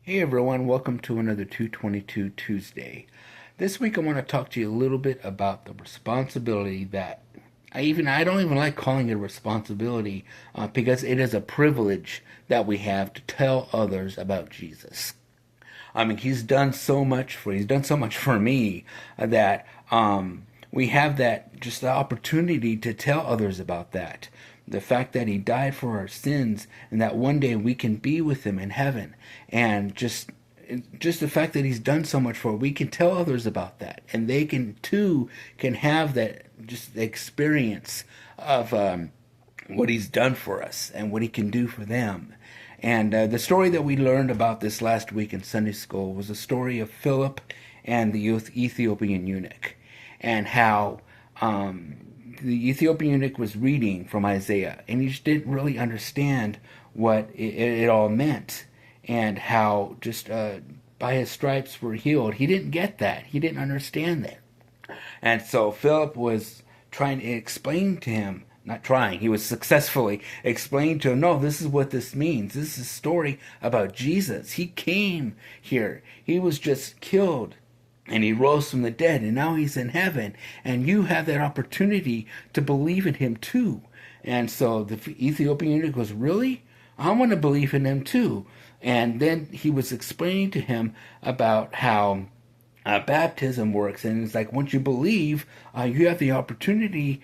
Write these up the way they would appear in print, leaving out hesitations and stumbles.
Hey everyone, welcome to another 222 Tuesday. This week I want to talk to you a little bit about the responsibility that I don't even like calling it a responsibility because it is a privilege that we have to tell others about Jesus. I mean, he's done so much for me that we have that just the opportunity to tell others about that. The fact that he died for our sins and that one day we can be with him in heaven, and just the fact that he's done so much for us, we can tell others about that, and they can have that just the experience of what he's done for us and what he can do for them. And the story that we learned about this last week in Sunday school was the story of Phillip and the Ethiopian eunuch, and how the Ethiopian eunuch was reading from Isaiah, and he just didn't really understand what it all meant, and how just by his stripes were healed. He didn't get that. He didn't understand that. And so Philip was trying to explain to him, not trying, he was successfully explaining to him, no, this is what this means. This is a story about Jesus. He came here. He was just killed and he rose from the dead, and now he's in heaven, and you have that opportunity to believe in him too. And so the Ethiopian eunuch goes, really? I want to believe in him too. And then he was explaining to him about how baptism works, and it's like once you believe, you have the opportunity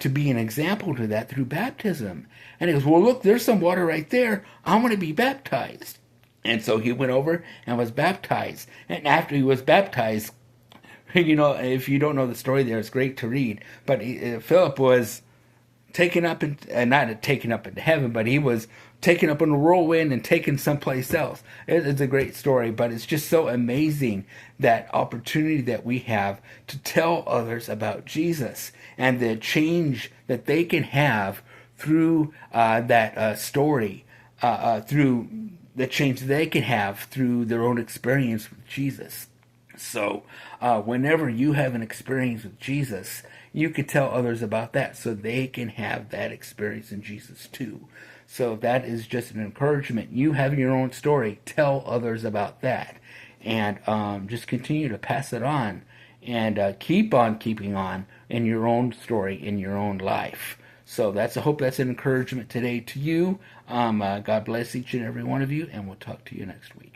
to be an example to that through baptism. And he goes, well, look, there's some water right there. I want to be baptized. And so he went over and was baptized. And after he was baptized, if you don't know the story there, it's great to read. But Philip was taken up, not taken up into heaven, but he was taken up in a whirlwind and taken someplace else. It's a great story, but it's just so amazing that opportunity that we have to tell others about Jesus and the change that they can have through that story, through the change they can have through their own experience with Jesus. So whenever you have an experience with Jesus, you can tell others about that so they can have that experience in Jesus too. So that is just an encouragement. You have your own story. Tell others about that. And just continue to pass it on. And keep on keeping on in your own story, in your own life. So I hope that's an encouragement today to you. God bless each and every one of you. And we'll talk to you next week.